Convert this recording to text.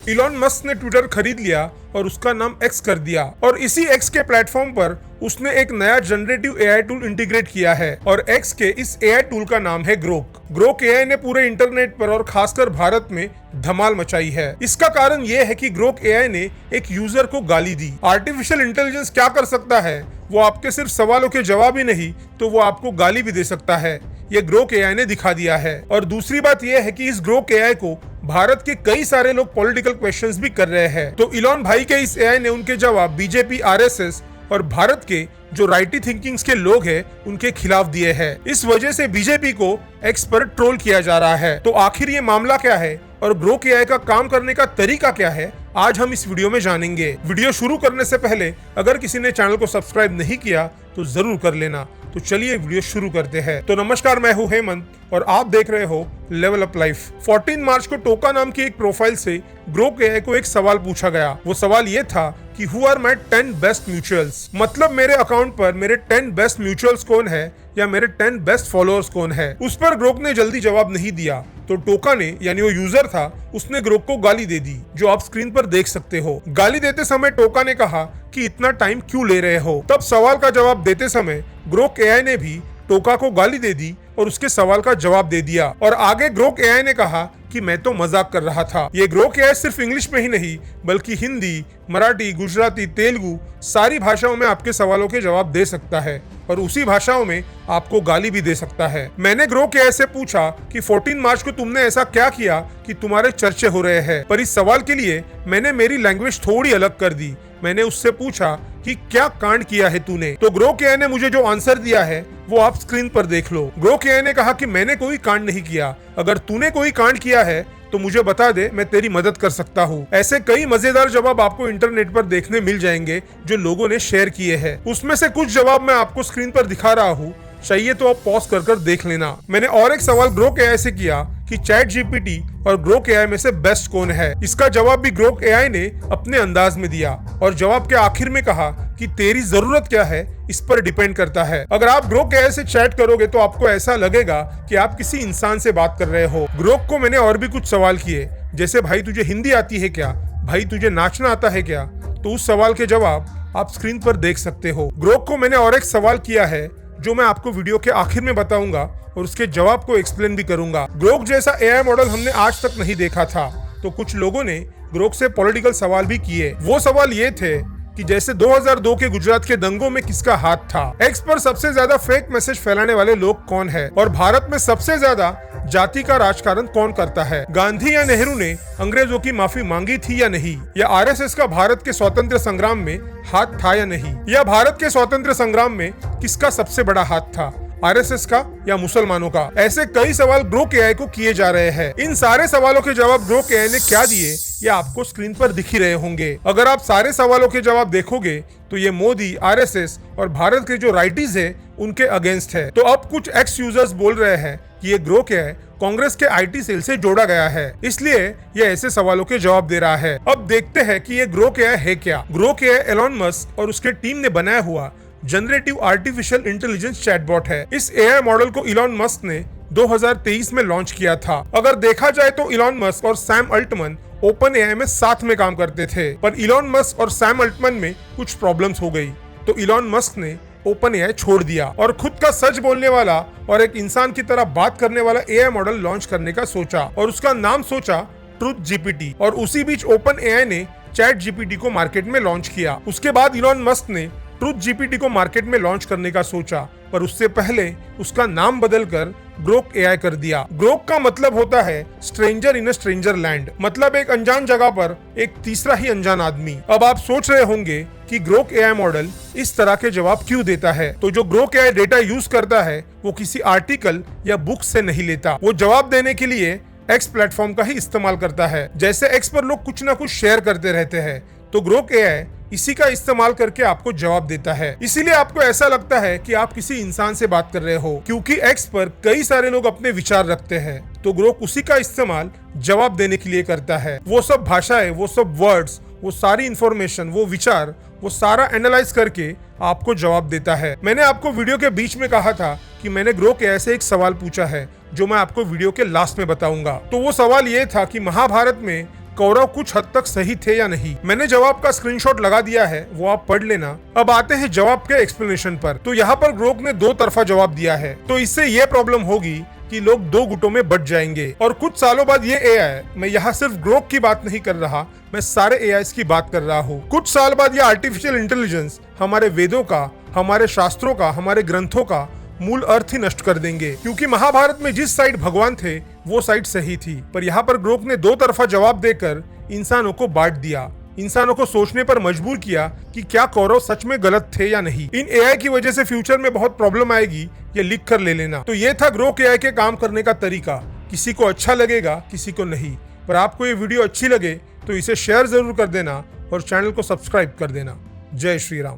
Elon Musk ने Twitter खरीद लिया और उसका नाम एक्स कर दिया और इसी एक्स के प्लेटफॉर्म पर उसने एक नया जनरेटिव एआई टूल इंटीग्रेट किया है और एक्स के इस एआई टूल का नाम है ग्रोक। ग्रोक एआई ने पूरे इंटरनेट पर और खासकर भारत में धमाल मचाई है। इसका कारण ये है कि ग्रोक एआई ने एक यूजर को गाली दी। आर्टिफिशियल इंटेलिजेंस क्या कर सकता है, वो आपके सिर्फ सवालों के जवाब ही नहीं तो वो आपको गाली भी दे सकता है। ये ग्रोक एआई ने दिखा दिया है। और दूसरी बात यह है कि इस ग्रोक एआई को भारत के कई सारे लोग पॉलिटिकल क्वेश्चंस भी कर रहे हैं। तो इलॉन भाई के इस एआई ने उनके जवाब बीजेपी, आरएसएस और भारत के जो राइटी थिंकिंग्स के लोग हैं उनके खिलाफ दिए हैं। इस वजह से बीजेपी को एक्स पर ट्रोल किया जा रहा है। तो आखिर ये मामला क्या है और ग्रोक एआई का काम करने का तरीका क्या है, आज हम इस वीडियो में जानेंगे। वीडियो शुरू करने से पहले अगर किसी ने चैनल को सब्सक्राइब नहीं किया तो जरूर कर लेना। तो चलिए वीडियो शुरू करते हैं। तो नमस्कार, मैं हूं हेमंत और आप देख रहे हो लेवल अप लाइफ। 14 मार्च को टोका नाम की एक प्रोफाइल से ग्रोक एआई को एक सवाल पूछा गया। वो सवाल ये था कि who are my 10 best mutuals, मतलब मेरे अकाउंट पर मेरे 10 बेस्ट म्यूचुअल्स कौन है या मेरे 10 बेस्ट फॉलोअर्स कौन है। उस पर ग्रोक ने जल्दी जवाब नहीं दिया तो टोका ने, यानी वो यूजर था, उसने ग्रोक को गाली दे दी, जो आप स्क्रीन पर देख सकते हो। गाली देते समय टोका ने कहा कि इतना टाइम क्यों ले रहे हो। तब सवाल का जवाब देते समय ग्रोक एआई ने भी टोका को गाली दे दी और उसके सवाल का जवाब दे दिया। और आगे ग्रोक एआई ने कहा कि मैं तो मजाक कर रहा था। ये ग्रोक एआई सिर्फ इंग्लिश में ही नहीं बल्कि हिंदी, मराठी, गुजराती, तेलुगु सारी भाषाओं में आपके सवालों के जवाब दे सकता है और उसी भाषाओं में आपको गाली भी दे सकता है। मैंने ग्रोक एआई से पूछा कि 14 मार्च को तुमने ऐसा क्या किया कि तुम्हारे चर्चे हो रहे हैं, पर इस सवाल के लिए मैंने मेरी लैंग्वेज थोड़ी अलग कर दी। मैंने उससे पूछा कि क्या कांड किया है तूने। तो ग्रोक एआई ने मुझे जो आंसर दिया है वो आप स्क्रीन पर देख लो। ग्रोक एआई ने कहा कि मैंने कोई कांड नहीं किया, अगर तूने कोई कांड किया है तो मुझे बता दे, मैं तेरी मदद कर सकता हूँ। ऐसे कई मजेदार जवाब आपको इंटरनेट पर देखने मिल जाएंगे जो लोगों ने शेयर किए हैं। उसमें से कुछ जवाब मैं आपको स्क्रीन पर दिखा रहा हूँ, चाहिए तो आप पॉज कर देख लेना। मैंने और एक सवाल ग्रोक एआई से किया कि चैट जीपीटी और ग्रोक एआई में से बेस्ट कौन है। इसका जवाब भी ग्रोक एआई ने अपने अंदाज में दिया और जवाब के आखिर में कहा कि तेरी जरूरत क्या है इस पर डिपेंड करता है। अगर आप ग्रोक एआई से चैट करोगे तो आपको ऐसा लगेगा कि आप किसी इंसान से बात कर रहे हो। ग्रोक को मैंने और भी कुछ सवाल किए, जैसे भाई तुझे हिंदी आती है क्या, भाई तुझे नाचना आता है क्या। तो उस सवाल के जवाब आप स्क्रीन पर देख सकते हो। ग्रोक को मैंने और एक सवाल किया है जो मैं आपको वीडियो के आखिर में बताऊंगा और उसके जवाब को एक्सप्लेन भी करूंगा। ग्रोक जैसा एआई मॉडल हमने आज तक नहीं देखा था, तो कुछ लोगों ने ग्रोक से पॉलिटिकल सवाल भी किए। वो सवाल ये थे कि जैसे 2002 के गुजरात के दंगों में किसका हाथ था, एक्स पर सबसे ज्यादा फेक मैसेज फैलाने वाले लोग कौन है और भारत में सबसे ज्यादा जाति का राजकारण कौन करता है, गांधी या नेहरू ने अंग्रेजों की माफी मांगी थी या नहीं, या आरएसएस का भारत के स्वतंत्र संग्राम में हाथ था या नहीं, या भारत के स्वतंत्र संग्राम में किसका सबसे बड़ा हाथ था, आरएसएस का या मुसलमानों का। ऐसे कई सवाल ग्रोक एआई को किए जा रहे हैं। इन सारे सवालों के जवाब ग्रोक एआई ने क्या दिए ये आपको स्क्रीन पर दिख ही रहे होंगे। अगर आप सारे सवालों के जवाब देखोगे तो ये मोदी, आरएसएस और भारत के जो राइटीज है उनके अगेंस्ट है। तो अब कुछ एक्स यूजर्स बोल रहे हैं कि ये ग्रोक एआई कांग्रेस के आईटी सेल से जोड़ा गया है, इसलिए ये ऐसे सवालों के जवाब दे रहा है। अब देखते हैं कि ये ग्रोक एआई है क्या। ग्रोक एआई एलॉन मस्क और उसके टीम ने बनाया हुआ जनरेटिव आर्टिफिशियल इंटेलिजेंस चैटबॉट है। इस एआई मॉडल को इलॉन मस्क ने 2023 में लॉन्च किया था। अगर देखा जाए तो इलॉन मस्क और सैम अल्टमन ओपन एआई में साथ में काम करते थे, पर इलॉन मस्क और सैम अल्टमन में कुछ प्रॉब्लम्स हो गई तो इलॉन मस्क ने ओपन एआई छोड़ दिया और खुद का सच बोलने वाला और एक इंसान की तरह बात करने वाला एआई मॉडल लॉन्च करने का सोचा और उसका नाम सोचा ट्रूथ जीपीटी। और उसी बीच ओपन एआई ने चैट जीपीटी को मार्केट में लॉन्च किया। उसके बाद इलॉन मस्क ने ट्रूथ जीपीटी को मार्केट में लॉन्च करने का सोचा, पर उससे पहले उसका नाम बदलकर ग्रोक एआई कर दिया। ग्रोक का मतलब होता है stranger in a stranger land, मतलब एक अनजान जगह पर एक तीसरा ही अनजान आदमी। अब आप सोच रहे होंगे कि ग्रोक एआई मॉडल इस तरह के जवाब क्यों देता है। तो जो ग्रोक एआई डेटा यूज करता है वो किसी आर्टिकल या बुक से नहीं लेता। वो जवाब देने के लिए एक्स प्लेटफॉर्म का ही इस्तेमाल करता है। जैसे एक्स पर लोग कुछ ना कुछ शेयर करते रहते हैं, तो ग्रोक एआई इसी का इस्तेमाल करके आपको जवाब देता है। इसीलिए आपको ऐसा लगता है कि आप किसी इंसान से बात कर रहे हो, क्योंकि एक्स पर कई सारे लोग अपने विचार रखते हैं, तो ग्रोक उसी का इस्तेमाल जवाब देने के लिए करता है। वो सब भाषाएं, वो सब वर्ड्स, वो सारी इंफॉर्मेशन, वो विचार, वो सारा एनालाइज करके आपको जवाब देता है। मैंने आपको वीडियो के बीच में कहा था कि मैंने ग्रोक एआई से एक सवाल पूछा है जो मैं आपको वीडियो के लास्ट में बताऊंगा। तो वो सवाल ये था कि महाभारत में कौरव कुछ हद तक सही थे या नहीं। मैंने जवाब का स्क्रीनशॉट लगा दिया है, वो आप पढ़ लेना। अब आते हैं जवाब के एक्सप्लेनेशन पर। तो यहाँ पर ग्रोक ने दो तरफा जवाब दिया है, तो इससे ये प्रॉब्लम होगी कि लोग दो गुटों में बट जाएंगे। और कुछ सालों बाद ये एआई, मैं यहाँ सिर्फ ग्रोक की बात नहीं कर रहा, मैं सारे एआईस की बात कर रहा हूँ। कुछ साल बाद ये आर्टिफिशियल इंटेलिजेंस हमारे वेदों का, हमारे शास्त्रों का, हमारे ग्रंथों का मूल अर्थ ही नष्ट कर देंगे। क्योंकि महाभारत में जिस साइड भगवान थे वो साइड सही थी, पर यहाँ पर ग्रोक ने दो तरफा जवाब देकर इंसानों को बांट दिया, इंसानों को सोचने पर मजबूर किया कि क्या कौरव सच में गलत थे या नहीं। इन एआई की वजह से फ्यूचर में बहुत प्रॉब्लम आएगी, ये लिख कर ले लेना। तो ये था ग्रोक एआई के काम करने का तरीका। किसी को अच्छा लगेगा, किसी को नहीं, पर आपको ये वीडियो अच्छी लगे तो इसे शेयर जरूर कर देना और चैनल को सब्सक्राइब कर देना। जय श्री राम।